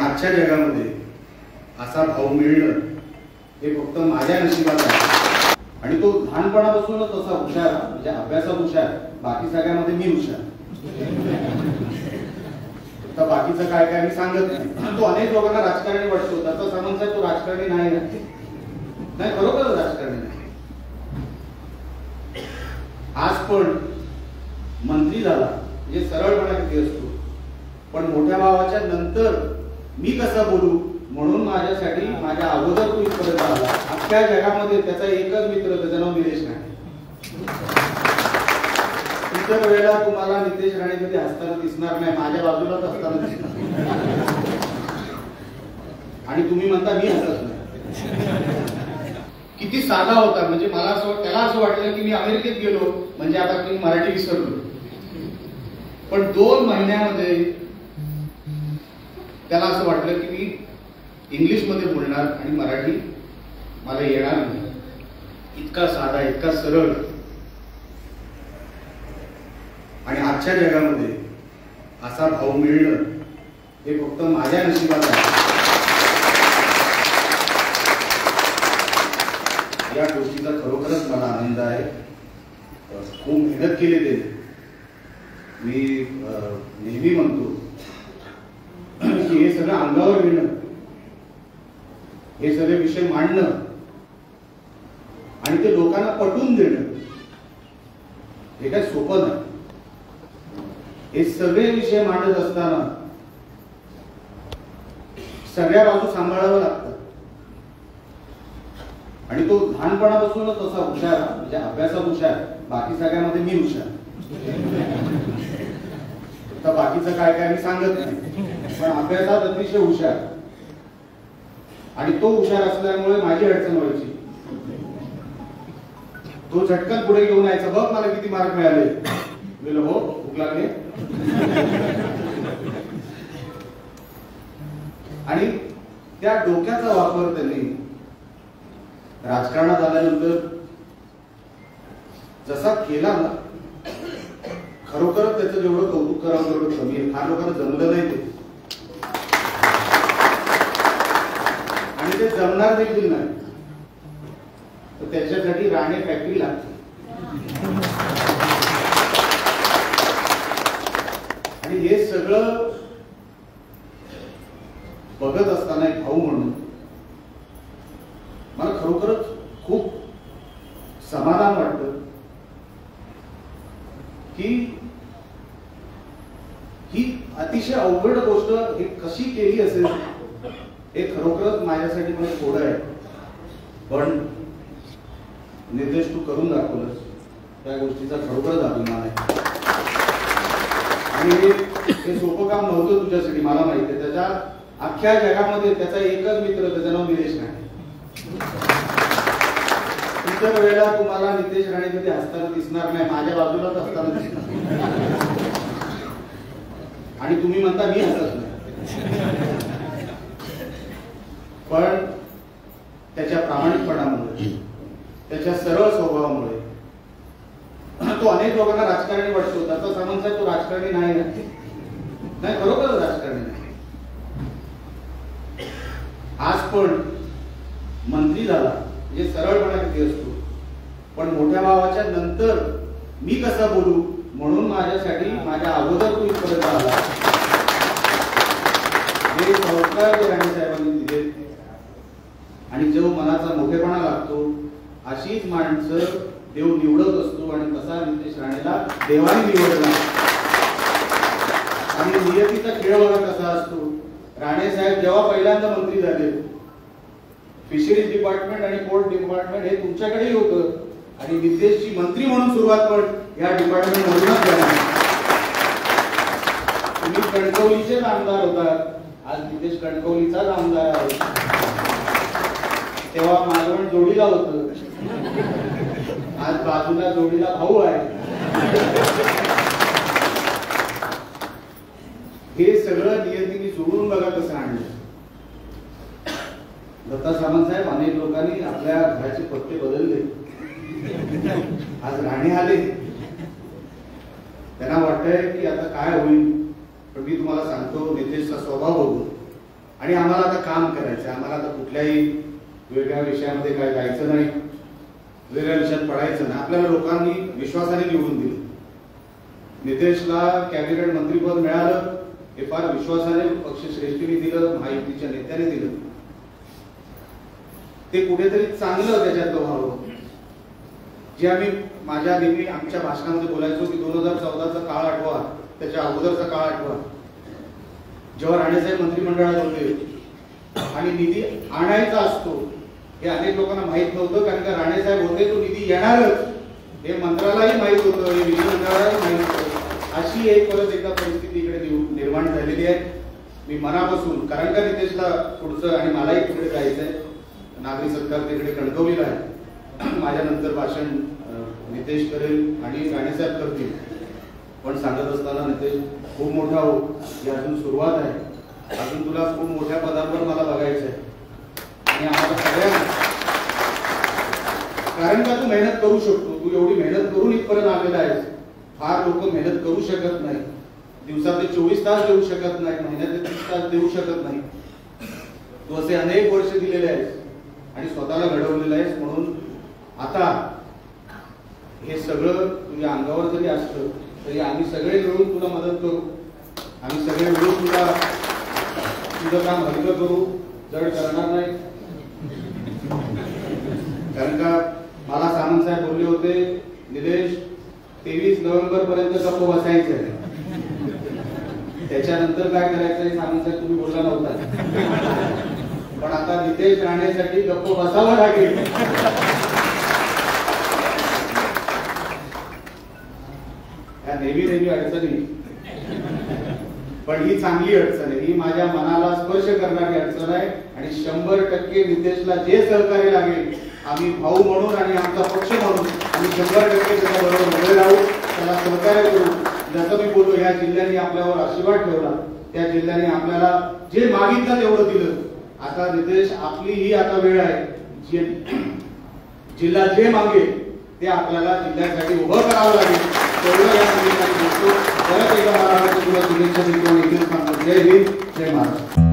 आजच्या जगामध्ये असा भाऊ मिळणं हे फक्त माझ्या नशिबात आहे आणि तो लहानपणापासूनच तसा हुशार, म्हणजे अभ्यासात हुशार, बाकी सगळ्यामध्ये मी हुशार. तर बाकीचं काय काय मी सांगत नाही. तो अनेक लोकांना राजकारणी वाटतो, त्याचा समज आहे तो राजकारणी नाही. नाही, खरोखर राजकारणी नाही. आज पण मंत्री झाला म्हणजे सरळपणा किती असतो, पण मोठ्या भावाच्या नंतर मी कसा बोलू म्हणून माझ्यासाठी माझ्या अगोदर तो इथपर्यंत आला. अख्ख्या जगामध्ये त्याचा एकच मित्र, त्याचं नाव निलेश राणे. इतर वेळेला तुम्हाला नितेश राणे कधी हसताना दिसणार नाही, माझ्या बाजूलाच असताना दिसणार. आणि तुम्ही म्हणता मी हसत नाही. किती साधा होता, म्हणजे मला असं, त्याला असं वाटलं की मी अमेरिकेत गेलो म्हणजे आता मी मराठी विसरलो. पण 2 महिन्यामध्ये त्याला असं वाटलं की मी इंग्लिश मध्ये बोलणार आणि मराठी मला येणार नाही. इतका साधा, इतका सरळ. आणि आजच्या जगामध्ये असा भाऊ मिळणं हे फक्त माझ्या नशिबात आहे. या गोष्टीचा खरोखरच मला आनंद आहे. खूप मेहनत केली त्याने. मी नेहमी म्हणतो की हे सगळं अंगावर घेणं, हे सगळे विषय मांडणं आणि ते लोकांना पटवून देणं हे काय सोपं नाही. हे सगळे विषय मांडत असताना सगळ्या बाजू सांभाळावं लागतं. आणि तो लहानपणापासूनच तसा हुशार, म्हणजे अभ्यासात हुशार, बाकी सगळ्यामध्ये मी हुशार. तर बाकीचं काय काय मी सांगत नाही, पण अभ्यासात अतिशय हुशार. आणि तो हुशार असल्यामुळे माझी अडचण व्हायची. तो झटकन पुढे घेऊन यायचा, बघ मला किती मार्क मिळाले. गेलो हो, भूक लागले. आणि त्या डोक्याचा वापर त्यांनी राजकारणात आल्यानंतर जसा केला ना, खरोखरच त्याचं जेवढं कौतुक करावं तेवढं कमी आहे. फार लोकांना जमलं नाही ते, आणि ते जमणार देखील नाही. तर त्याच्यासाठी राणे फॅक्टरी लागते. आणि हे सगळं बघत असताना एक भाऊ म्हणून मला खरोखरच खूप समाधान वाटतं की ही अतिशय अवघड गोष्ट हे कशी केली असेल हे खरोखरच माझ्यासाठी पण एक थोडं आहे. पण निर्देश तू करून दाखवलंस, त्या गोष्टीचा खरोखरच अभिमान आहे. आणि हे सोपं काम नव्हतं तुझ्यासाठी, मला माहिती आहे. त्याच्या अख्ख्या जगामध्ये त्याचा एकच मित्र, त्याचं नाव निलेश राणे. इतर वेळेला तुम्हाला नितेश राणे कधी हसताना दिसणार नाही, माझ्या बाजूलाच असताना दिसणार. आणि तुम्ही म्हणता मी हसत नाही. पण त्याच्या प्रामाणिकपणामुळे, त्याच्या सरळ स्वभावामुळे तो अनेक लोकांना राजकारणी वाटतो, त्याचा समज आहे तो राजकारणी नाही. नाही, खरोखर राजकारणी नाही. आज पण मंत्री झाला म्हणजे सरळपणा किती असतो, पण मोठ्या भावाच्या नंतर मी कसा बोलू म्हणून माझ्यासाठी माझ्या अगोदर तो इथपर्यंत आला. हे संस्कार राणे साहेबांनी दिले. आणि जो मनाचा मोठेपणा लागतो अशीच माणसं देव निवडत असतो, आणि तसा नितेश राणेला देवाने निवडला. आणि नियतीचा खेळ बघा कसा असतो. राणे साहेब जेव्हा पहिल्यांदा मंत्री झाले, फिशरीज डिपार्टमेंट आणि पोर्ट डिपार्टमेंट हे तुमच्याकडेही होतं, आणि नितेशची मंत्री म्हणून सुरुवात पण या डिपार्टमेंट मधूनच झाली. तुम्ही कणकवलीचेच आमदार होतात, आज नितेश कणकवलीचाच आमदार आहे. तेव्हा मालवण जोडीला होतं, आज बाजूला जोडीला भाऊ आहे. हे सगळं नियतीने सोडून बघा कसं आणलं. दत्ता सामंत साहेब, अनेक लोकांनी आपल्या घराचे पत्ते बदलले. आज राणे आले, त्यांना वाटतंय की आता काय होईल. पण मी तुम्हाला सांगतो, नितेशचा स्वभाव बघून आणि आम्हाला आता काम करायचं, आम्हाला आता कुठल्याही वेगळ्या विषयामध्ये काय जायचं नाही, वेगळ्या विषयात पडायचं नाही. आपल्याला लोकांनी विश्वासाने निवडून दिलं. नितेशला कॅबिनेट मंत्रीपद मिळालं हे फार विश्वासाने पक्षश्रेष्ठीने दिलं, महायुतीच्या नेत्याने दिलं. ते कुठेतरी चांगलं त्याच्यातलं व्हावं. जे आम्ही माझ्या नेहमी आमच्या भाषणामध्ये बोलायचो की 2014चा काळ आठवा, त्याच्या अगोदरचा काळ आठवा, जेव्हा राणेसाहेब मंत्रिमंडळात होते आणि निधी आणायचा असतो हे अनेक लोकांना माहित नव्हतं, कारण का राणेसाहेब होते तो निधी येणारच हे मंत्र्यालाही माहित होतं, हे विधिमंडळालाही माहित होतं. अशी एक परत एकदा परिस्थिती इकडे निर्माण झालेली आहे. मी मनापासून, कारण का नितेशला पुढचं आणि मलाही तिकडे जायचंय, नागरी सत्कार तिकडे कणकवलीला आहे. माझ्यानंतर भाषण नितेश करेल आणि राणेसाहेब करतील. पण सांगत असताना नितेश खूप मोठा हो, ही अजून सुरुवात आहे, अजून तुला खूप मोठ्या पदांवर मला बघायचं आहे. आणि आम्हाला सगळ्यांना, कारण का तू मेहनत करू शकतो, तू एवढी मेहनत करून इथपर्यंत आलेला आहेस. फार लोक मेहनत करू शकत नाही, दिवसातले 24 तास देऊ शकत नाही, महिन्यातले 30 तास देऊ शकत नाही. तू असे अनेक वर्ष दिलेले आहेस आणि स्वतःला घडवलेलं आहेस. म्हणून आता हे सगळं तुझ्या अंगावर जरी असलं तरी आम्ही सगळे मिळून तुला मदत करू, आम्ही सगळे मिळून तुला तुझं काम हलकं करू, जड करणार नाही. कारण का मला सामंत साहेब बोलले होते, निलेश 23 नोव्हेंबर पर्यंत गप्प बसायचं आहे, त्याच्यानंतर काय करायचं सामंत साहेब तुम्ही बोलला नव्हता. पण आता नितेश राहण्यासाठी गप्प बसावं लागेल. या नेहमी अडचणी, पण ही चांगली अडचण आहे, ही माझ्या मनाला स्पर्श करणारी अडचण आहे. आणि 100% नितेशला जे सहकार्य लागेल, आम्ही भाऊ म्हणून आणि आमचा पक्ष म्हणून आम्ही 100% त्याच्याबरोबर उभे राहू, त्याला सहकार्य करू. जसं मी बोललो, या जिल्ह्याने आपल्यावर आशीर्वाद ठेवला, त्या जिल्ह्याने आपल्याला जे मागितलं तेवढं दिलं. आता नितेश आपली ही आता वेळ आहे, जिल्हा जे मागेल ते आपल्याला जिल्ह्यासाठी उभं करावं लागेल. तेवढं या निमित्ताने बोलतो. परत एकदा मला तुला शुभेच्छा देतो. जय हिंद, जय महाराष्ट्र.